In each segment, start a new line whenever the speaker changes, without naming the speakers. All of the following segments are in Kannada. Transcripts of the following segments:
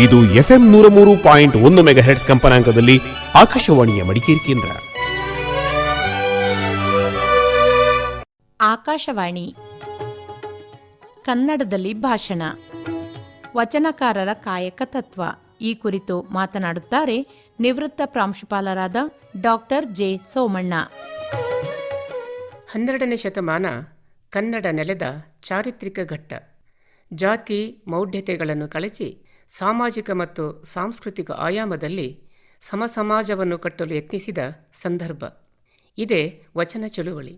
ಇದು FM 103.1 ಮೆಗಾಹೆರ್ಟ್ಸ್ ಕಂಪನಾಂಕದಲ್ಲಿ ಆಕಾಶವಾಣಿಯ ಮಡಿಕೇರಿ ಕೇಂದ್ರ.
ಆಕಾಶವಾಣಿ ಕನ್ನಡದಲ್ಲಿ ಭಾಷಣ ವಚನಕಾರರ ಕಾಯಕ ತತ್ವ ಈ ಕುರಿತು ಮಾತನಾಡುತ್ತಾರೆ ನಿವೃತ್ತ ಪ್ರಾಂಶುಪಾಲರಾದ ಡಾಕ್ಟರ್ ಜೆ ಸೋಮಣ್ಣ.
12ನೇ ಶತಮಾನ ಕನ್ನಡ ನೆಲೆದ ಚಾರಿತ್ರಿಕ ಘಟ್ಟ. ಜಾತಿ ಮೌಢ್ಯತೆಗಳನ್ನು ಕಳಚಿ ಸಾಮಾಜಿಕ ಮತ್ತು ಸಾಂಸ್ಕೃತಿಕ ಆಯಾಮದಲ್ಲಿ ಸಮಸಮಾಜವನ್ನು ಕಟ್ಟಲು ಯತ್ನಿಸಿದ ಸಂದರ್ಭ. ಇದೇ ವಚನ ಚಳುವಳಿ.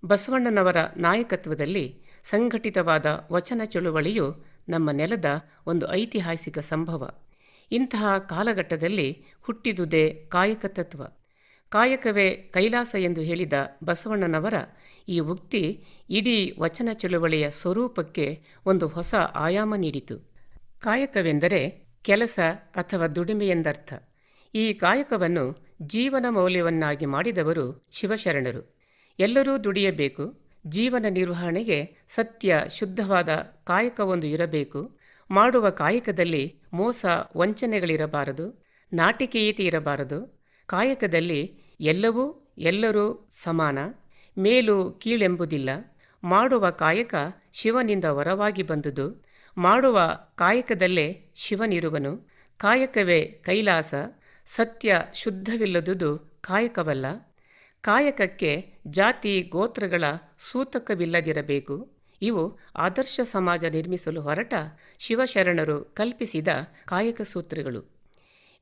ಬಸವಣ್ಣನವರ ನಾಯಕತ್ವದಲ್ಲಿ ಸಂಘಟಿತವಾದ ವಚನ ಚಳುವಳಿಯು ನಮ್ಮ ನೆಲದ ಒಂದು ಐತಿಹಾಸಿಕ ಸಂಭವ. ಇಂತಹ ಕಾಲಘಟ್ಟದಲ್ಲಿ ಹುಟ್ಟಿದುದೇ ಕಾಯಕ ತತ್ವ. ಕಾಯಕವೇ ಕೈಲಾಸ ಎಂದು ಹೇಳಿದ ಬಸವಣ್ಣನವರ ಈ ಉಕ್ತಿ ಇಡೀ ವಚನ ಚಳುವಳಿಯ ಸ್ವರೂಪಕ್ಕೆ ಒಂದು ಹೊಸ ಆಯಾಮ ನೀಡಿತು. ಕಾಯಕವೆಂದರೆ ಕೆಲಸ ಅಥವಾ ದುಡಿಮೆ ಎಂದರ್ಥ. ಈ ಕಾಯಕವನ್ನು ಜೀವನ ಮೌಲ್ಯವನ್ನಾಗಿ ಮಾಡಿದವರು ಶಿವಶರಣರು. ಎಲ್ಲರೂ ದುಡಿಯಬೇಕು, ಜೀವನ ನಿರ್ವಹಣೆಗೆ ಸತ್ಯ ಶುದ್ಧವಾದ ಕಾಯಕವೊಂದು ಇರಬೇಕು, ಮಾಡುವ ಕಾಯಕದಲ್ಲಿ ಮೋಸ ವಂಚನೆಗಳಿರಬಾರದು, ನಾಟಿಕೆಯೀತಿ ಇರಬಾರದು, ಕಾಯಕದಲ್ಲಿ ಎಲ್ಲವೂ ಎಲ್ಲರೂ ಸಮಾನ, ಮೇಲು ಕೀಳೆಂಬುದಿಲ್ಲ, ಮಾಡುವ ಕಾಯಕ ಶಿವನಿಂದ ವರವಾಗಿ ಬಂದುದು, ಮಾಡುವ ಕಾಯಕದಲ್ಲೇ ಶಿವನಿರುವನು, ಕಾಯಕವೇ ಕೈಲಾಸ, ಸತ್ಯ ಶುದ್ಧವಿಲ್ಲದುದು ಕಾಯಕವಲ್ಲ, ಕಾಯಕಕ್ಕೆ ಜಾತಿ ಗೋತ್ರಗಳ ಸೂತಕವಿಲ್ಲದಿರಬೇಕು. ಇವು ಆದರ್ಶ ಸಮಾಜ ನಿರ್ಮಿಸಲು ಹೊರಟ ಶಿವಶರಣರು ಕಲ್ಪಿಸಿದ ಕಾಯಕ ಸೂತ್ರಗಳು.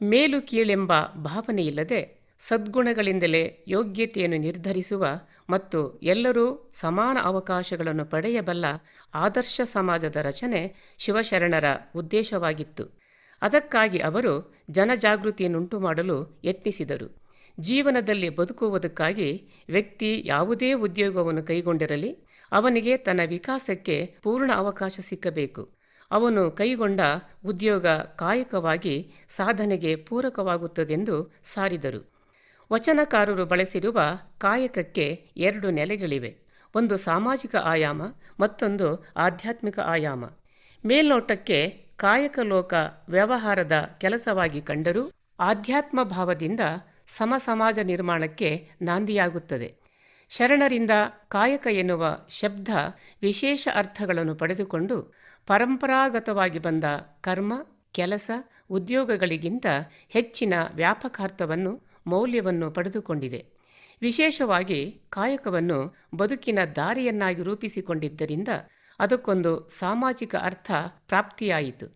ಮೇಲು ಕೀಳೆಂಬ ಭಾವನೆಯಿಲ್ಲದೆ ಸದ್ಗುಣಗಳಿಂದಲೇ ಯೋಗ್ಯತೆಯನ್ನು ನಿರ್ಧರಿಸುವ ಮತ್ತು ಎಲ್ಲರೂ ಸಮಾನ ಅವಕಾಶಗಳನ್ನು ಪಡೆಯಬಲ್ಲ ಆದರ್ಶ ಸಮಾಜದ ರಚನೆ ಶಿವಶರಣರ ಉದ್ದೇಶವಾಗಿತ್ತು. ಅದಕ್ಕಾಗಿ ಅವರು ಜನಜಾಗೃತಿಯನ್ನುಂಟು ಮಾಡಲು ಯತ್ನಿಸಿದರು. ಜೀವನದಲ್ಲಿ ಬದುಕುವುದಕ್ಕಾಗಿ ವ್ಯಕ್ತಿ ಯಾವುದೇ ಉದ್ಯೋಗವನ್ನು ಕೈಗೊಂಡಿರಲಿ, ಅವನಿಗೆ ತನ್ನ ವಿಕಾಸಕ್ಕೆ ಪೂರ್ಣ ಅವಕಾಶ ಸಿಕ್ಕಬೇಕು. ಅವನು ಕೈಗೊಂಡ ಉದ್ಯೋಗ ಕಾಯಕವಾಗಿ ಸಾಧನೆಗೆ ಪೂರಕವಾಗುತ್ತದೆಂದು ಸಾರಿದರು. ವಚನಕಾರರು ಬಳಸಿರುವ ಕಾಯಕಕ್ಕೆ 2 ನೆಲೆಗಳಿವೆ. ಒಂದು ಸಾಮಾಜಿಕ ಆಯಾಮ, ಮತ್ತೊಂದು ಆಧ್ಯಾತ್ಮಿಕ ಆಯಾಮ. ಮೇಲ್ನೋಟಕ್ಕೆ ಕಾಯಕ ಲೋಕ ವ್ಯವಹಾರದ ಕೆಲಸವಾಗಿ ಕಂಡರೂ ಆಧ್ಯಾತ್ಮ ಭಾವದಿಂದ ಸಮಸಮಾಜ ನಿರ್ಮಾಣಕ್ಕೆ ನಾಂದಿಯಾಗುತ್ತದೆ. ಶರಣರಿಂದ ಕಾಯಕ ಎನ್ನುವ ಶಬ್ದ ವಿಶೇಷ ಅರ್ಥಗಳನ್ನು ಪಡೆದುಕೊಂಡು ಪರಂಪರಾಗತವಾಗಿ ಬಂದ ಕರ್ಮ, ಕೆಲಸ, ಉದ್ಯೋಗಗಳಿಗಿಂತ ಹೆಚ್ಚಿನ ವ್ಯಾಪಕಾರ್ಥವನ್ನು ಮೌಲ್ಯವನ್ನು ಪಡೆದುಕೊಂಡಿದೆ. ವಿಶೇಷವಾಗಿ ಕಾಯಕವನ್ನು ಬದುಕಿನ ದಾರಿಯನ್ನಾಗಿ ರೂಪಿಸಿಕೊಂಡಿದ್ದರಿಂದ ಅದಕ್ಕೊಂದು ಸಾಮಾಜಿಕ ಅರ್ಥ ಪ್ರಾಪ್ತಿಯಾಯಿತು.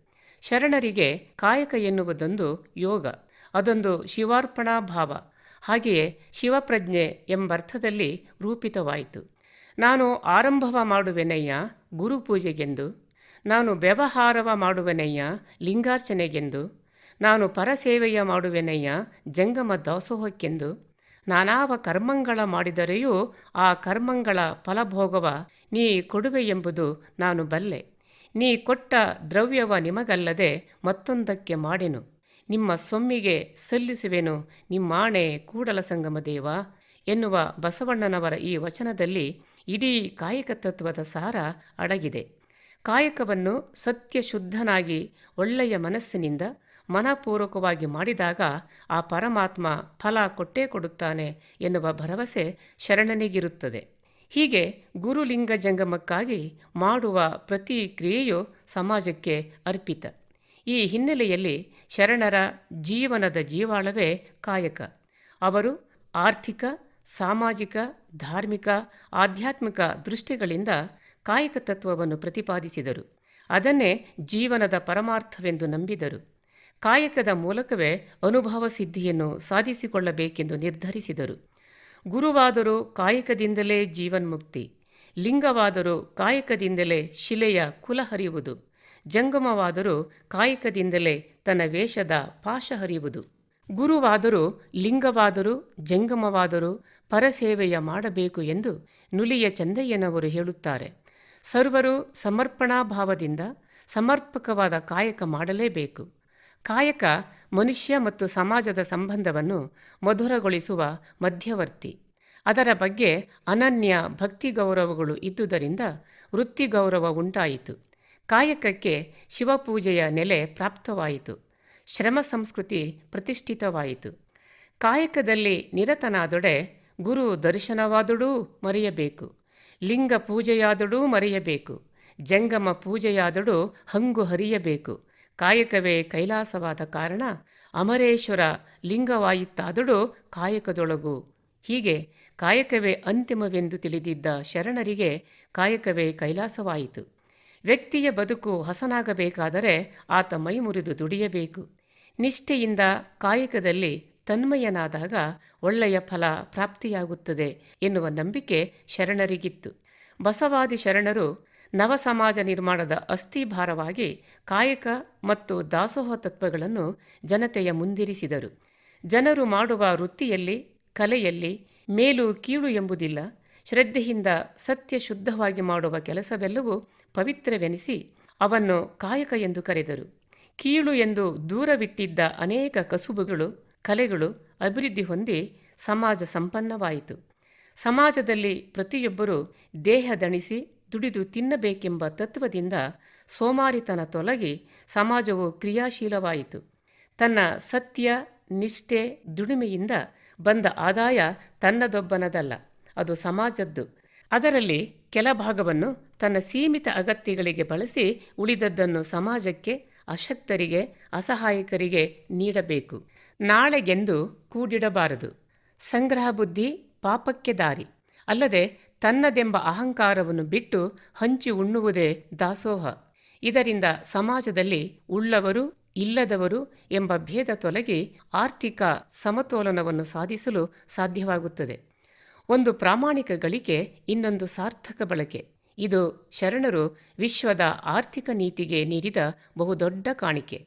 ಶರಣರಿಗೆ ಕಾಯಕ ಎನ್ನುವುದೊಂದು ಯೋಗ, ಅದೊಂದು ಶಿವಾರ್ಪಣಾ ಭಾವ, ಹಾಗೆಯೇ ಶಿವಪ್ರಜ್ಞೆ ಎಂಬರ್ಥದಲ್ಲಿ ರೂಪಿತವಾಯಿತು. ನಾನು ಆರಂಭವ ಮಾಡುವೆನಯ್ಯ ಗುರುಪೂಜೆಗೆಂದು, ನಾನು ವ್ಯವಹಾರವ ಮಾಡುವೆನಯ್ಯ ಲಿಂಗಾರ್ಚನೆಗೆಂದು, ನಾನು ಪರಸೇವೆಯ ಮಾಡುವೆನಯ್ಯ ಜಂಗಮ ದಾಸೋಹಕ್ಕೆಂದು, ನಾನಾವ ಕರ್ಮಂಗಳ ಮಾಡಿದರೆಯೂ ಆ ಕರ್ಮಂಗಳ ಫಲಭೋಗವ ನೀ ಕೊಡುವೆ ಎಂಬುದು ನಾನು ಬಲ್ಲೆ, ನೀ ಕೊಟ್ಟ ದ್ರವ್ಯವ ನಿಮಗಲ್ಲದೆ ಮತ್ತೊಂದಕ್ಕೆ ಮಾಡೆನು, ನಿಮ್ಮ ಸೊಮ್ಮಿಗೆ ಸಲ್ಲಿಸುವೆನು ನಿಮ್ಮಾಣೆ ಕೂಡಲ ಸಂಗಮ ದೇವ ಎನ್ನುವ ಬಸವಣ್ಣನವರ ಈ ವಚನದಲ್ಲಿ ಇಡೀ ಕಾಯಕ ತತ್ವದ ಸಾರ ಅಡಗಿದೆ. ಕಾಯಕವನ್ನು ಸತ್ಯಶುದ್ಧನಾಗಿ ಒಳ್ಳೆಯ ಮನಸ್ಸಿನಿಂದ ಮನಪೂರ್ವಕವಾಗಿ ಮಾಡಿದಾಗ ಆ ಪರಮಾತ್ಮ ಫಲ ಕೊಟ್ಟೇ ಕೊಡುತ್ತಾನೆ ಎನ್ನುವ ಭರವಸೆ ಶರಣನಿಗಿರುತ್ತದೆ. ಹೀಗೆ ಗುರುಲಿಂಗ ಜಂಗಮಕ್ಕಾಗಿ ಮಾಡುವ ಪ್ರತಿ ಕ್ರಿಯೆಯು ಸಮಾಜಕ್ಕೆ ಅರ್ಪಿತ. ಈ ಹಿನ್ನೆಲೆಯಲ್ಲಿ ಶರಣರ ಜೀವನದ ಜೀವಾಳವೇ ಕಾಯಕ. ಅವರು ಆರ್ಥಿಕ, ಸಾಮಾಜಿಕ, ಧಾರ್ಮಿಕ, ಆಧ್ಯಾತ್ಮಿಕ ದೃಷ್ಟಿಗಳಿಂದ ಕಾಯಕ ತತ್ವವನ್ನು ಪ್ರತಿಪಾದಿಸಿದರು. ಅದನ್ನೇ ಜೀವನದ ಪರಮಾರ್ಥವೆಂದು ನಂಬಿದರು. ಕಾಯಕದ ಮೂಲಕವೇ ಅನುಭವ ಸಿದ್ಧಿಯನ್ನು ಸಾಧಿಸಿಕೊಳ್ಳಬೇಕೆಂದು ನಿರ್ಧರಿಸಿದರು. ಗುರುವಾದರೂ ಕಾಯಕದಿಂದಲೇ ಜೀವನ್ಮುಕ್ತಿ, ಲಿಂಗವಾದರೂ ಕಾಯಕದಿಂದಲೇ ಶಿಲೆಯ ಕುಲ ಹರಿಯುವುದು, ಜಂಗಮವಾದರೂ ಕಾಯಕದಿಂದಲೇ ತನ್ನ ವೇಷದ ಪಾಶ ಹರಿಯುವುದು. ಗುರುವಾದರೂ ಲಿಂಗವಾದರೂ ಜಂಗಮವಾದರೂ ಪರಸೇವೆಯ ಮಾಡಬೇಕು ಎಂದು ನುಲಿಯ ಚಂದಯ್ಯನವರು ಹೇಳುತ್ತಾರೆ. ಸರ್ವರು ಸಮರ್ಪಣಾ ಭಾವದಿಂದ ಸಮರ್ಪಕವಾದ ಕಾಯಕ ಮಾಡಲೇಬೇಕು. ಕಾಯಕ ಮನುಷ್ಯ ಮತ್ತು ಸಮಾಜದ ಸಂಬಂಧವನ್ನು ಮಧುರಗೊಳಿಸುವ ಮಧ್ಯವರ್ತಿ. ಅದರ ಬಗ್ಗೆ ಅನನ್ಯ ಭಕ್ತಿ ಗೌರವಗಳು ಇದ್ದುದರಿಂದ ವೃತ್ತಿ ಗೌರವ ಉಂಟಾಯಿತು. ಕಾಯಕಕ್ಕೆ ಶಿವಪೂಜೆಯ ನೆಲೆ ಪ್ರಾಪ್ತವಾಯಿತು. ಶ್ರಮ ಸಂಸ್ಕೃತಿ ಪ್ರತಿಷ್ಠಿತವಾಯಿತು. ಕಾಯಕದಲ್ಲಿ ನಿರತನಾದೊಡೆ ಗುರು ದರ್ಶನವಾದಡೂ ಮರೆಯಬೇಕು, ಲಿಂಗ ಪೂಜೆಯಾದಡೂ ಮರೆಯಬೇಕು, ಜಂಗಮ ಪೂಜೆಯಾದಡೂ ಹಂಗು ಹರಿಯಬೇಕು. ಕಾಯಕವೇ ಕೈಲಾಸವಾದ ಕಾರಣ ಅಮರೇಶ್ವರ ಲಿಂಗವಾಯಿತಾದಡೂ ಕಾಯಕದೊಳಗು. ಹೀಗೆ ಕಾಯಕವೇ ಅಂತಿಮವೆಂದು ತಿಳಿದಿದ್ದ ಶರಣರಿಗೆ ಕಾಯಕವೇ ಕೈಲಾಸವಾಯಿತು. ವ್ಯಕ್ತಿಯ ಬದುಕು ಹಸನಾಗಬೇಕಾದರೆ ಆತ ಮೈ ಮುರಿದು ದುಡಿಯಬೇಕು. ನಿಷ್ಠೆಯಿಂದ ಕಾಯಕದಲ್ಲಿ ತನ್ಮಯನಾದಾಗ ಒಳ್ಳೆಯ ಫಲ ಪ್ರಾಪ್ತಿಯಾಗುತ್ತದೆ ಎನ್ನುವ ನಂಬಿಕೆ ಶರಣರಿಗಿತ್ತು. ಬಸವಾದಿ ಶರಣರು ನವ ಸಮಾಜ ನಿರ್ಮಾಣದ ಅಸ್ಥಿಭಾರವಾಗಿ ಕಾಯಕ ಮತ್ತು ದಾಸೋಹ ತತ್ವಗಳನ್ನು ಜನತೆಯ ಮುಂದಿರಿಸಿದರು. ಜನರು ಮಾಡುವ ವೃತ್ತಿಯಲ್ಲಿ, ಕಲೆಯಲ್ಲಿ ಮೇಲು ಕೀಳು ಎಂಬುದಿಲ್ಲ. ಶ್ರದ್ಧೆಯಿಂದ ಸತ್ಯ ಶುದ್ಧವಾಗಿ ಮಾಡುವ ಕೆಲಸವೆಲ್ಲವೂ ಪವಿತ್ರವೆನಿಸಿ ಅವನ್ನು ಕಾಯಕ ಎಂದು ಕರೆದರು. ಕೀಳು ಎಂದು ದೂರವಿಟ್ಟಿದ್ದ ಅನೇಕ ಕಸುಬುಗಳು, ಕಲೆಗಳು ಅಭಿವೃದ್ಧಿ ಹೊಂದಿ ಸಮಾಜ ಸಂಪನ್ನವಾಯಿತು. ಸಮಾಜದಲ್ಲಿ ಪ್ರತಿಯೊಬ್ಬರೂ ದೇಹ ದಣಿಸಿ ದುಡಿದು ತಿನ್ನಬೇಕೆಂಬ ತತ್ವದಿಂದ ಸೋಮಾರಿತನ ತೊಲಗಿ ಸಮಾಜವು ಕ್ರಿಯಾಶೀಲವಾಯಿತು. ತನ್ನ ಸತ್ಯ, ನಿಷ್ಠೆ, ದುಡಿಮೆಯಿಂದ ಬಂದ ಆದಾಯ ತನ್ನದೊಬ್ಬನದಲ್ಲ, ಅದು ಸಮಾಜದ್ದು. ಅದರಲ್ಲಿ ಕೆಲ ಭಾಗವನ್ನು ತನ್ನ ಸೀಮಿತ ಅಗತ್ಯಗಳಿಗೆ ಬಳಸಿ ಉಳಿದದ್ದನ್ನು ಸಮಾಜಕ್ಕೆ, ಅಶಕ್ತರಿಗೆ, ಅಸಹಾಯಕರಿಗೆ ನೀಡಬೇಕು. ನಾಳೆಗೆಂದು ಕೂಡಿಡಬಾರದು. ಸಂಗ್ರಹ ಬುದ್ಧಿ ಪಾಪಕ್ಕೆ ದಾರಿ. ಅಲ್ಲದೆ ತನ್ನದೆಂಬ ಅಹಂಕಾರವನ್ನು ಬಿಟ್ಟು ಹಂಚಿ ಉಣ್ಣುವುದೇ ದಾಸೋಹ. ಇದರಿಂದ ಸಮಾಜದಲ್ಲಿ ಉಳ್ಳವರು ಇಲ್ಲದವರು ಎಂಬ ಭೇದ ತೊಲಗಿ ಆರ್ಥಿಕ ಸಮತೋಲನವನ್ನು ಸಾಧಿಸಲು ಸಾಧ್ಯವಾಗುತ್ತದೆ. ಒಂದು ಪ್ರಾಮಾಣಿಕ ಗಳಿಕೆ, ಇನ್ನೊಂದು ಸಾರ್ಥಕ ಬಳಕೆ. ಇದು ಶರಣರು ವಿಶ್ವದ ಆರ್ಥಿಕ ನೀತಿಗೆ ನೀಡಿದ ಬಹುದೊಡ್ಡ ಕಾಣಿಕೆ.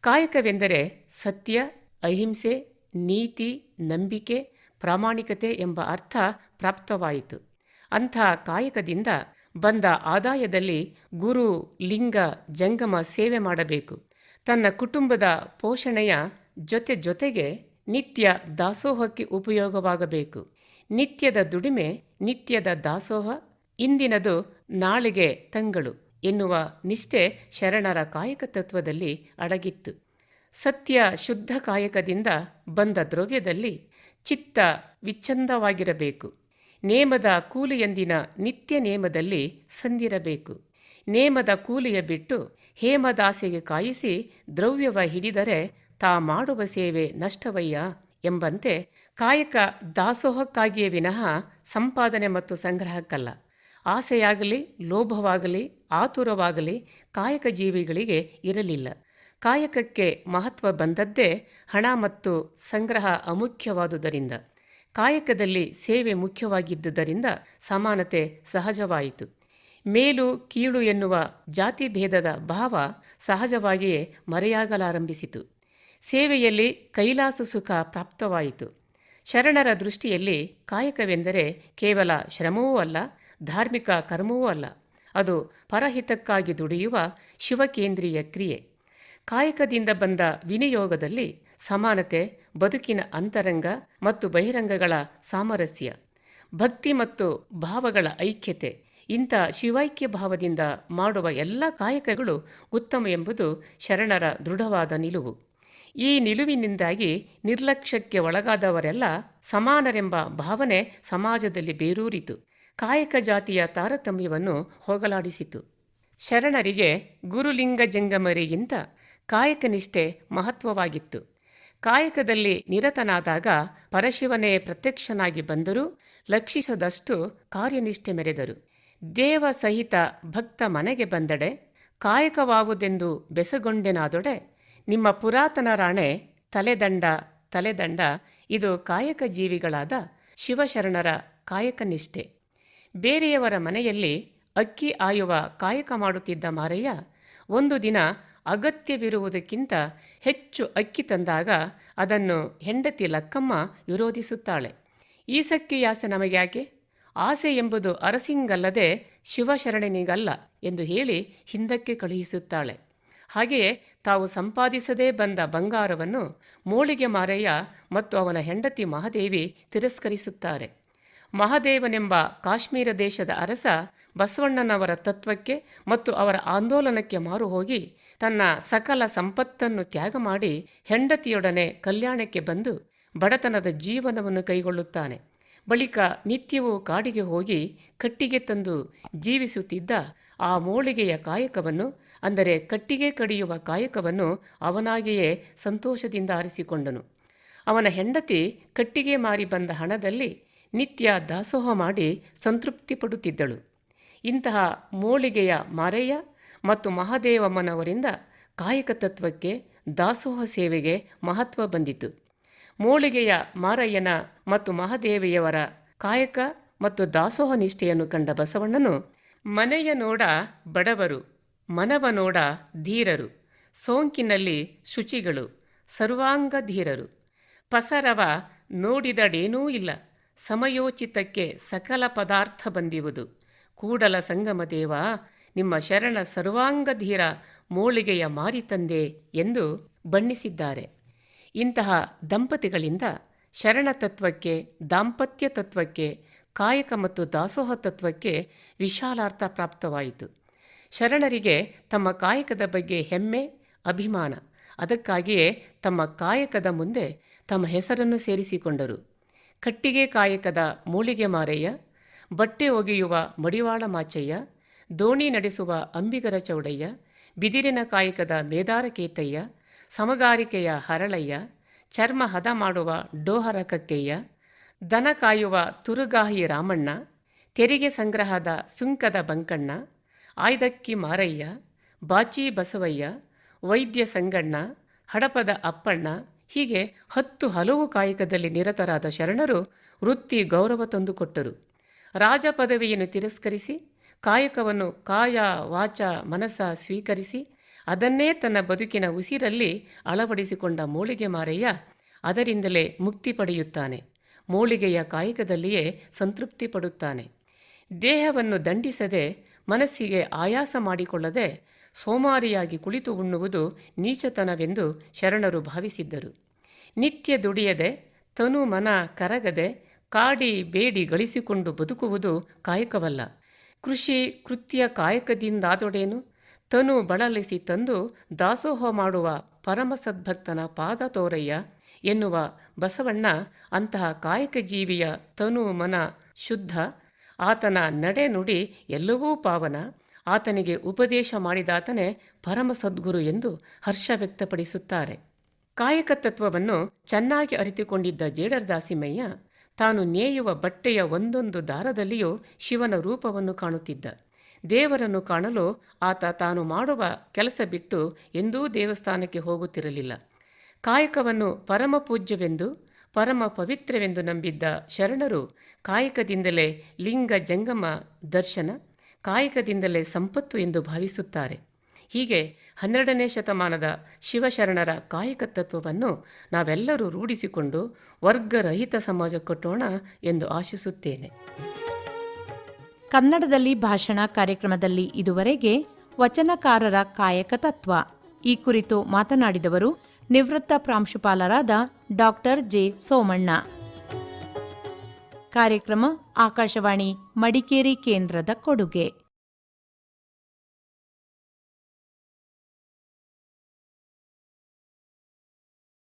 ಕಾಯಕವೆಂದರೆ ಸತ್ಯ, ಅಹಿಂಸೆ, ನೀತಿ, ನಂಬಿಕೆ, ಪ್ರಾಮಾಣಿಕತೆ ಎಂಬ ಅರ್ಥ ಪ್ರಾಪ್ತವಾಯಿತು. ಅಂಥ ಕಾಯಕದಿಂದ ಬಂದ ಆದಾಯದಲ್ಲಿ ಗುರು, ಲಿಂಗ, ಜಂಗಮ ಸೇವೆ ಮಾಡಬೇಕು. ತನ್ನ ಕುಟುಂಬದ ಪೋಷಣೆಯ ಜೊತೆಗೆ ನಿತ್ಯ ದಾಸೋಹಕ್ಕೆ ಉಪಯೋಗವಾಗಬೇಕು. ನಿತ್ಯದ ದುಡಿಮೆ, ನಿತ್ಯದ ದಾಸೋಹ, ಇಂದಿನದು ನಾಳೆಗೆ ತಂಗಳು ಎನ್ನುವ ನಿಷ್ಠೆ ಶರಣರ ಕಾಯಕ ತತ್ವದಲ್ಲಿ ಅಡಗಿತ್ತು. ಸತ್ಯ ಶುದ್ಧ ಕಾಯಕದಿಂದ ಬಂದ ದ್ರವ್ಯದಲ್ಲಿ ಚಿತ್ತ ವಿಚ್ಛಂದವಾಗಿರಬೇಕು. ನೇಮದ ಕೂಲಿಯಂದಿನ ನಿತ್ಯ ನೇಮದಲ್ಲಿ ಸಂದಿರಬೇಕು. ನೇಮದ ಕೂಲಿಯ ಬಿಟ್ಟು ಹೇಮದಾಸೆಗೆ ಕಾಯಿಸಿ ದ್ರವ್ಯವ ಹಿಡಿದರೆ ತಾ ಮಾಡುವ ಸೇವೆ ನಷ್ಟವಯ್ಯ ಎಂಬಂತೆ ಕಾಯಕ ದಾಸೋಹಕ್ಕಾಗಿಯೇ ವಿನಃ ಸಂಪಾದನೆ ಮತ್ತು ಸಂಗ್ರಹಕ್ಕಲ್ಲ. ಆಸೆಯಾಗಲಿ, ಲೋಭವಾಗಲಿ, ಆತುರವಾಗಲಿ ಕಾಯಕ ಜೀವಿಗಳಿಗೆ ಇರಲಿಲ್ಲ. ಕಾಯಕಕ್ಕೆ ಮಹತ್ವ ಬಂದದ್ದೇ ಹಣ ಮತ್ತು ಸಂಗ್ರಹ ಅಮುಖ್ಯವಾದುದರಿಂದ. ಕಾಯಕದಲ್ಲಿ ಸೇವೆ ಮುಖ್ಯವಾಗಿದ್ದುದರಿಂದ ಸಮಾನತೆ ಸಹಜವಾಯಿತು. ಮೇಲು ಕೀಳು ಎನ್ನುವ ಜಾತಿ ಭೇದದ ಭಾವ ಸಹಜವಾಗಿಯೇ ಮರೆಯಾಗಲಾರಂಭಿಸಿತು. ಸೇವೆಯಲ್ಲಿ ಕೈಲಾಸ ಸುಖ ಪ್ರಾಪ್ತವಾಯಿತು. ಶರಣರ ದೃಷ್ಟಿಯಲ್ಲಿ ಕಾಯಕವೆಂದರೆ ಕೇವಲ ಶ್ರಮವೂ ಅಲ್ಲ, ಧಾರ್ಮಿಕ ಕರ್ಮವೂ ಅಲ್ಲ. ಅದು ಪರಹಿತಕ್ಕಾಗಿ ದುಡಿಯುವ ಶಿವಕೇಂದ್ರೀಯ ಕ್ರಿಯೆ. ಕಾಯಕದಿಂದ ಬಂದ ವಿನಿಯೋಗದಲ್ಲಿ ಸಮಾನತೆ, ಬದುಕಿನ ಅಂತರಂಗ ಮತ್ತು ಬಹಿರಂಗಗಳ ಸಾಮರಸ್ಯ, ಭಕ್ತಿ ಮತ್ತು ಭಾವಗಳ ಐಕ್ಯತೆ, ಇಂಥ ಶಿವೈಕ್ಯ ಭಾವದಿಂದ ಮಾಡುವ ಎಲ್ಲ ಕಾಯಕಗಳು ಉತ್ತಮ ಎಂಬುದು ಶರಣರ ದೃಢವಾದ ನಿಲುವು. ಈ ನಿಲುವಿನಿಂದಾಗಿ ನಿರ್ಲಕ್ಷ್ಯಕ್ಕೆ ಒಳಗಾದವರೆಲ್ಲ ಸಮಾನರೆಂಬ ಭಾವನೆ ಸಮಾಜದಲ್ಲಿ ಬೇರೂರಿತು. ಕಾಯಕ ಜಾತಿಯ ತಾರತಮ್ಯವನ್ನು ಹೋಗಲಾಡಿಸಿತು. ಶರಣರಿಗೆ ಗುರುಲಿಂಗ ಜಂಗಮರಿಗಿಂತ ಕಾಯಕನಿಷ್ಠೆ ಮಹತ್ವವಾಗಿತ್ತು. ಕಾಯಕದಲ್ಲಿ ನಿರತನಾದಾಗ ಪರಶಿವನೇ ಪ್ರತ್ಯಕ್ಷನಾಗಿ ಬಂದರೂ ಲಕ್ಷಿಸದಷ್ಟು ಕಾರ್ಯನಿಷ್ಠೆ ಮೆರೆದರು. ದೇವ ಸಹಿತ ಭಕ್ತ ಮನೆಗೆ ಬಂದಡೆ ಕಾಯಕವಾವುದೆಂದು ಬೆಸಗೊಂಡೆನಾದೊಡೆ ನಿಮ್ಮ ಪುರಾತನ ರಾಣೆ ತಲೆದಂಡ. ಇದು ಕಾಯಕ ಜೀವಿಗಳಾದ ಶಿವಶರಣರ ಕಾಯಕನಿಷ್ಠೆ. ಬೇರೆಯವರ ಮನೆಯಲ್ಲಿ ಅಕ್ಕಿ ಆಯುವ ಕಾಯಕ ಮಾಡುತ್ತಿದ್ದ ಮಾರಯ್ಯ ಒಂದು ದಿನ ಅಗತ್ಯವಿರುವುದಕ್ಕಿಂತ ಹೆಚ್ಚು ಅಕ್ಕಿ ತಂದಾಗ ಅದನ್ನು ಹೆಂಡತಿ ಲಕ್ಕಮ್ಮ ವಿರೋಧಿಸುತ್ತಾಳೆ. ಈಸಕ್ಕಿಯಾಸೆ ನಮಗ್ಯಾಕೆ? ಆಸೆ ಎಂಬುದು ಅರಸಿಂಗಲ್ಲದೆ ಶಿವಶರಣನಿಗಲ್ಲ ಎಂದು ಹೇಳಿ ಹಿಂದಕ್ಕೆ ಕಳುಹಿಸುತ್ತಾಳೆ. ಹಾಗೆಯೇ ತಾವು ಸಂಪಾದಿಸದೇ ಬಂದ ಬಂಗಾರವನ್ನು ಮೋಳಿಗೆ ಮಾರಯ್ಯ ಮತ್ತು ಅವನ ಹೆಂಡತಿ ಮಹಾದೇವಿ ತಿರಸ್ಕರಿಸುತ್ತಾರೆ. ಮಹಾದೇವನೆಂಬ ಕಾಶ್ಮೀರ ದೇಶದ ಅರಸ ಬಸವಣ್ಣನವರ ತತ್ವಕ್ಕೆ ಮತ್ತು ಅವರ ಆಂದೋಲನಕ್ಕೆ ಮಾರು ಹೋಗಿ ತನ್ನ ಸಕಲ ಸಂಪತ್ತನ್ನು ತ್ಯಾಗ ಮಾಡಿ ಹೆಂಡತಿಯೊಡನೆ ಕಲ್ಯಾಣಕ್ಕೆ ಬಂದು ಬಡತನದ ಜೀವನವನ್ನು ಕೈಗೊಳ್ಳುತ್ತಾನೆ. ಬಳಿಕ ನಿತ್ಯವೂ ಕಾಡಿಗೆ ಹೋಗಿ ಕಟ್ಟಿಗೆ ತಂದು ಜೀವಿಸುತ್ತಿದ್ದ ಆ ಮೋಳಿಗೆಯ ಕಾಯಕವನ್ನು, ಅಂದರೆ ಕಟ್ಟಿಗೆ ಕಡಿಯುವ ಕಾಯಕವನ್ನು ಅವನಾಗಿಯೇ ಸಂತೋಷದಿಂದ ಆರಿಸಿಕೊಂಡನು. ಅವನ ಹೆಂಡತಿ ಕಟ್ಟಿಗೆ ಮಾರಿ ಬಂದ ಹಣದಲ್ಲಿ ನಿತ್ಯ ದಾಸೋಹ ಮಾಡಿ ಸಂತೃಪ್ತಿ ಪಡುತ್ತಿದ್ದಳು. ಇಂತಹ ಮೋಳಿಗೆಯ ಮಾರಯ್ಯ ಮತ್ತು ಮಹಾದೇವಮ್ಮನವರಿಂದ ಕಾಯಕ ತತ್ವಕ್ಕೆ, ದಾಸೋಹ ಸೇವೆಗೆ ಮಹತ್ವ ಬಂದಿತು. ಮೋಳಿಗೆಯ ಮಾರಯ್ಯನ ಮತ್ತು ಮಹಾದೇವಿಯವರ ಕಾಯಕ ಮತ್ತು ದಾಸೋಹ ನಿಷ್ಠೆಯನ್ನು ಕಂಡ ಬಸವಣ್ಣನು, ಮನೆಯ ನೋಡ ಬಡವರು, ಮನವ ನೋಡ ಧೀರರು, ಸೋಂಕಿನಲ್ಲಿ ಶುಚಿಗಳು, ಸರ್ವಾಂಗ ಧೀರರು, ಪಸರವ ನೋಡಿದಡೇನೂ ಇಲ್ಲ, ಸಮಯೋಚಿತಕ್ಕೆ ಸಕಲ ಪದಾರ್ಥ ಬಂದಿರುವುದು, ಕೂಡಲ ಸಂಗಮ ದೇವ ನಿಮ್ಮ ಶರಣ ಸರ್ವಾಂಗ ಧೀರ ಮೋಳಿಗೆಯ ಮಾರಿತಂದೆ ಎಂದು ಬಣ್ಣಿಸಿದ್ದಾರೆ. ಇಂತಹ ದಂಪತಿಗಳಿಂದ ಶರಣ ತತ್ವಕ್ಕೆ, ದಾಂಪತ್ಯ ತತ್ವಕ್ಕೆ, ಕಾಯಕ ಮತ್ತು ದಾಸೋಹ ತತ್ವಕ್ಕೆ ವಿಶಾಲಾರ್ಥ ಪ್ರಾಪ್ತವಾಯಿತು. ಶರಣರಿಗೆ ತಮ್ಮ ಕಾಯಕದ ಬಗ್ಗೆ ಹೆಮ್ಮೆ, ಅಭಿಮಾನ. ಅದಕ್ಕಾಗಿಯೇ ತಮ್ಮ ಕಾಯಕದ ಮುಂದೆ ತಮ್ಮ ಹೆಸರನ್ನು ಸೇರಿಸಿಕೊಂಡರು. ಕಟ್ಟಿಗೆ ಕಾಯಕದ ಮೂಳಿಗೆ ಮಾರಯ್ಯ, ಬಟ್ಟೆ ಒಗೆಯುವ ಮಡಿವಾಳ ಮಾಚಯ್ಯ, ದೋಣಿ ನಡೆಸುವ ಅಂಬಿಗರ ಚೌಡಯ್ಯ, ಬಿದಿರಿನ ಕಾಯಕದ ಮೇದಾರ ಕೇತಯ್ಯ, ಸಮಗಾರಿಕೆಯ ಹರಳಯ್ಯ, ಚರ್ಮ ಹದ ಮಾಡುವ ಡೋಹರ ಕಕ್ಕಯ್ಯ, ದನ ಕಾಯುವ ತುರುಗಾಹಿ ರಾಮಣ್ಣ, ತೆರಿಗೆ ಸಂಗ್ರಹದ ಸುಂಕದ ಬಂಕಣ್ಣ, ಆಯ್ದಕ್ಕಿ ಮಾರಯ್ಯ, ಬಾಚಿ ಬಸವಯ್ಯ, ವೈದ್ಯ ಸಂಗಣ್ಣ, ಹಡಪದ ಅಪ್ಪಣ್ಣ, ಹೀಗೆ 10 ಹಲವು ಕಾಯಕದಲ್ಲಿ ನಿರತರಾದ ಶರಣರು ವೃತ್ತಿ ಗೌರವ ತಂದುಕೊಟ್ಟರು. ರಾಜ ಪದವಿಯನ್ನು ತಿರಸ್ಕರಿಸಿ ಕಾಯಕವನ್ನು ಕಾಯ ವಾಚ ಮನಸ ಸ್ವೀಕರಿಸಿ ಅದನ್ನೇ ತನ್ನ ಬದುಕಿನ ಉಸಿರಲ್ಲಿ ಅಳವಡಿಸಿಕೊಂಡ ಮೋಳಿಗೆ ಮಾರಯ್ಯ ಅದರಿಂದಲೇ ಮುಕ್ತಿ ಪಡೆಯುತ್ತಾನೆ. ಮೋಳಿಗೆಯ ಕಾಯಕದಲ್ಲಿಯೇ ಸಂತೃಪ್ತಿ ಪಡುತ್ತಾನೆ. ದೇಹವನ್ನು ದಂಡಿಸದೆ, ಮನಸ್ಸಿಗೆ ಆಯಾಸ ಮಾಡಿಕೊಳ್ಳದೆ ಸೋಮಾರಿಯಾಗಿ ಕುಳಿತು ಉಣ್ಣುವುದು ನೀಚತನವೆಂದು ಶರಣರು ಭಾವಿಸಿದ್ದರು. ನಿತ್ಯ ದುಡಿಯದೆ, ತನು ಮನ ಕರಗದೆ, ಕಾಡಿ ಬೇಡಿ ಗಳಿಸಿಕೊಂಡು ಬದುಕುವುದು ಕಾಯಕವಲ್ಲ. ಕೃಷಿ ಕೃತ್ಯ ಕಾಯಕದಿಂದಾದೊಡೇನು, ತನು ಬಳಲಿಸಿ ತಂದು ದಾಸೋಹ ಮಾಡುವ ಪರಮ ಸದ್ಭಕ್ತನ ಪಾದ ತೋರಯ್ಯ ಎನ್ನುವ ಬಸವಣ್ಣ ಅಂತಹ ಕಾಯಕ ಜೀವಿಯ ತನು ಮನ ಶುದ್ಧ, ಆತನ ನಡೆ ನುಡಿ ಎಲ್ಲವೂ ಪಾವನ, ಆತನಿಗೆ ಉಪದೇಶ ಮಾಡಿದಾತನೇ ಪರಮ ಸದ್ಗುರು ಎಂದು ಹರ್ಷ ವ್ಯಕ್ತಪಡಿಸುತ್ತಾರೆ. ಕಾಯಕ ತತ್ವವನ್ನು ಚೆನ್ನಾಗಿ ಅರಿತುಕೊಂಡಿದ್ದ ಜೇಡರ ದಾಸಿಮಯ್ಯ ತಾನು ನೇಯುವ ಬಟ್ಟೆಯ ಒಂದೊಂದು ದಾರದಲ್ಲಿಯೂ ಶಿವನ ರೂಪವನ್ನು ಕಾಣುತ್ತಿದ್ದ. ದೇವರನ್ನು ಕಾಣಲು ಆತ ತಾನು ಮಾಡುವ ಕೆಲಸ ಬಿಟ್ಟು ಎಂದೂ ದೇವಸ್ಥಾನಕ್ಕೆ ಹೋಗುತ್ತಿರಲಿಲ್ಲ. ಕಾಯಕವನ್ನು ಪರಮ ಪೂಜ್ಯವೆಂದು, ಪರಮ ಪವಿತ್ರವೆಂದು ನಂಬಿದ್ದ ಶರಣರು ಕಾಯಕದಿಂದಲೇ ಲಿಂಗ ಜಂಗಮ ದರ್ಶನ, ಕಾಯಕದಿಂದಲೇ ಸಂಪತ್ತು ಎಂದು ಭಾವಿಸುತ್ತಾರೆ. ಹೀಗೆ 12ನೇ ಶತಮಾನದ ಶಿವಶರಣರ ಕಾಯಕ ತತ್ವವನ್ನು ನಾವೆಲ್ಲರೂ ರೂಢಿಸಿಕೊಂಡು ವರ್ಗರಹಿತ ಸಮಾಜ ಕಟ್ಟೋಣ ಎಂದು ಆಶಿಸುತ್ತೇನೆ.
ಕನ್ನಡದಲ್ಲಿ ಭಾಷಣ ಕಾರ್ಯಕ್ರಮದಲ್ಲಿ ಇದುವರೆಗೆ ವಚನಕಾರರ ಕಾಯಕ ತತ್ವ ಈ ಕುರಿತು ಮಾತನಾಡಿದವರು ನಿವೃತ್ತ ಪ್ರಾಂಶುಪಾಲರಾದ ಡಾಕ್ಟರ್ ಜೆ ಸೋಮಣ್ಣ. ಕಾರ್ಯಕ್ರಮ ಆಕಾಶವಾಣಿ ಮಡಿಕೇರಿ ಕೇಂದ್ರದ ಕೊಡುಗೆ.